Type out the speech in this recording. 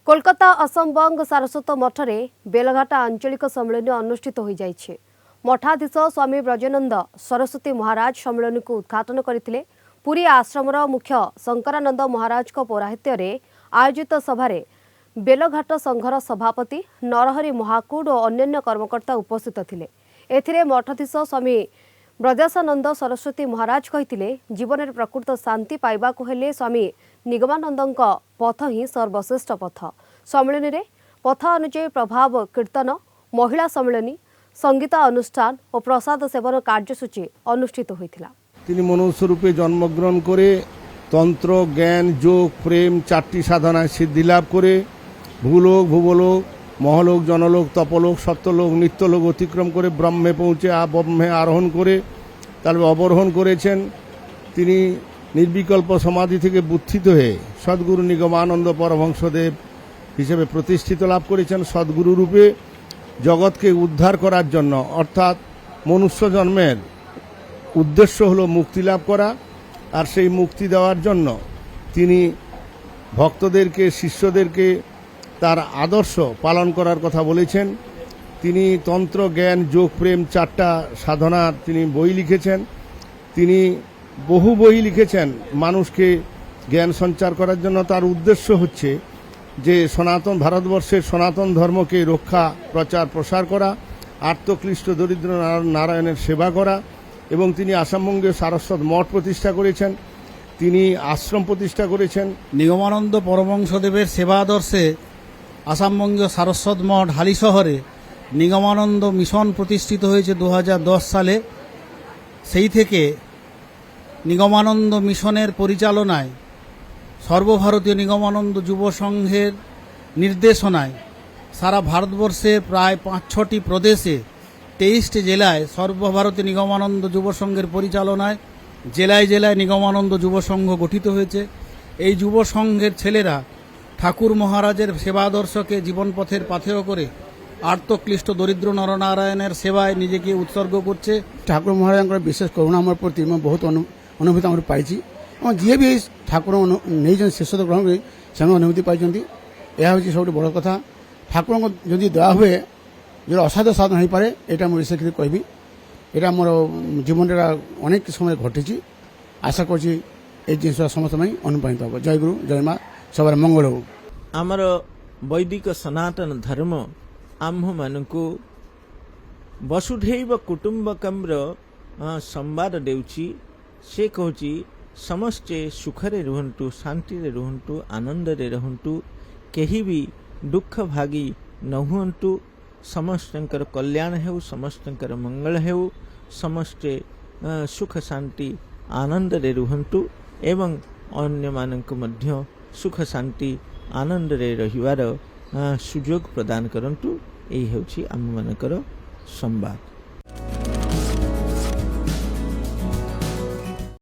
कोलकाता असमबंग सारस्वत मठरे बेलघाटा आंचलिक सम्मेलन अनुष्ठित हो जाइछे। मठाधीश स्वामी ब्रजानंद सरस्वती महाराज सम्मेलन को उद्घाटन करथिले। पुरी आश्रमर मुख्य शंकरानंद महाराज को पौराहित्य आयोजित सभारे बेलघाट संघर सभापति नरहरि महाकूड और अन्य कर्मकर्ता उपस्थित थिले। एथिरे मठाधीश स्वामी ब्रजानंद सरस्वती महाराज कहिथिले जीवन में प्रकृत शांति पाइबाकु हेले स्वामी निगमानंद पथ ही सर्वश्रेष्ठ पथ। सम्मेलन में पथ अनुଯାयी प्रभाव कीर्तन, महिला सम्मेलनी, संगीत अनुष्ठान और प्रसाद सेवन कार्यसूची अनुष्ठित होइथिला। তিনি মনুষ্য রূপে জন্মগ্রহণ করে তন্ত্র, জ্ঞান, যোগ, প্রেম চারটি সাধনায় সিদ্ধি লাভ করে ভূলোক, ভুবলোক, মহলোক, জনলোক, তপলোক, সত্যলোক, নিত্যলোক অতিক্রম করে ব্রহ্মে পৌঁছে ব্রহ্মে আরোহণ করে তারপর অবরোহণ করেছেন। তিনি নির্বিকল্প সমাধি থেকে বুদ্ধিত হয়ে সদ্গুরু নিগমানন্দ পরমহংসদেব হিসেবে প্রতিষ্ঠিত লাভ করেছেন। সদ্গুরু রূপে জগৎকে উদ্ধার করার জন্য, অর্থাৎ মনুষ্য জন্মের উদ্দেশ্য হলো মুক্তি লাভ করা, আর সেই মুক্তি দেওয়ার জন্য তিনি ভক্তদেরকে, শিষ্যদেরকে তার আদর্শ পালন করার কথা বলেছেন। তিনি তন্ত্র, জ্ঞান, যোগ, প্রেম চারটা সাধনার তিনি বই লিখেছেন। তিনি বহু বই লিখেছেন মানুষকে জ্ঞান সঞ্চার করার জন্য। তার উদ্দেশ্য হচ্ছে যে সনাতন ভারতবর্ষের সনাতন ধর্মকে রক্ষা, প্রচার, প্রসার করা, আর্তক্লিষ্ট দরিদ্র নারায়ণের সেবা করা। এবং তিনি আসামবঙ্গীয় সারস্বত মঠ প্রতিষ্ঠা করেছেন, তিনি আশ্রম প্রতিষ্ঠা করেছেন। নিগমানন্দ পরমহংসদেবের সেবা আদর্শে আসামবঙ্গীয় সারস্বত মঠ হালি শহরে নিগমানন্দ মিশন প্রতিষ্ঠিত হয়েছে 2010 সালে। সেই থেকে নিগমানন্দ মিশনের পরিচালনায় সর্বভারতীয় নিগমানন্দ যুব সংঘের নির্দেশনায় সারা ভারতবর্ষের প্রায় 5-6টি প্রদেশে 23টি জেলায় সর্বভারতীয় নিগমানন্দ যুব সংঘের পরিচালনায় জেলায় জেলায় নিগমানন্দ যুব সংঘ গঠিত হয়েছে। এই যুব সংঘের ছেলেরা ঠাকুর মহারাজের সেবাদর্শকে জীবনপথের পাথেয় করে আর্তক্লিষ্ট দরিদ্র নরনারায়ণের সেবায় নিজেকে উৎসর্গ করছে। ঠাকুর মহারাজଙ୍କର ବିଶେଷ କରୁଣା ଆମର ପ୍ରତି ମୁଁ ବହୁତ ଅନୁଭୂତି ଆମର ପାଇଛି ଏବଂ ଯିଏ ବି ଠାକୁର ନେଇଛନ୍ତି ଶିଷ୍ୟତ୍ୱ ଗ୍ରହଣ କରି ସେମାନେ ଅନୁଭୂତି ପାଇଛନ୍ତି। ଏହା ହେଉଛି ସବୁଠୁ ବଡ଼ କଥା। ଠାକୁରଙ୍କୁ ଯଦି ଦୟା ହୁଏ, ଯଦି ଅସାଧ୍ୟ ସାଧନ ହୋଇପାରେ, ଏଇଟା ମୁଁ ବିଶେଷ କରି କହିବି। ଏଇଟା ମୋର ଜୀବନରେ ଅନେକ ସମୟ ଘଟିଛି। ଆଶା କରୁଛି এই ଜିନିଷ ସମସ୍ତ ପାଇଁ ଅନୁପ୍ରାଣିତ ହେବ। ଜୟ ଗୁରୁ, ଜୟ ମା, ସବାର ମଙ୍ଗଳ ହେଉ। ଆମର ବୈଦିକ ସନାତନ ଧର୍ମ ଆମ୍ଭମାନଙ୍କୁ ବସୁଧୈବ କୁଟୁମ୍ବକମ୍ର ସମ୍ବାଦ ଦେଉଛି। ସେ କହୁଛି ସମସ୍ତେ ସୁଖରେ ରୁହନ୍ତୁ, ଶାନ୍ତିରେ ରୁହନ୍ତୁ, ଆନନ୍ଦରେ ରୁହନ୍ତୁ, କେହି ବି ଦୁଃଖ ଭାଗୀ ନ ହୁଅନ୍ତୁ। ସମସ୍ତଙ୍କର କଲ୍ୟାଣ ହେଉ, ସମସ୍ତଙ୍କର ମଙ୍ଗଳ ହେଉ, ସମସ୍ତେ ସୁଖ ଶାନ୍ତି ଆନନ୍ଦରେ ରୁହନ୍ତୁ ଏବଂ ଅନ୍ୟମାନଙ୍କୁ ମଧ୍ୟ ସୁଖ ଶାନ୍ତି ଆନନ୍ଦରେ ରହିବାର ସୁଯୋଗ ପ୍ରଦାନ କରନ୍ତୁ। ଏହି ହେଉଛି ଆମମାନଙ୍କର ସମ୍ବାଦ।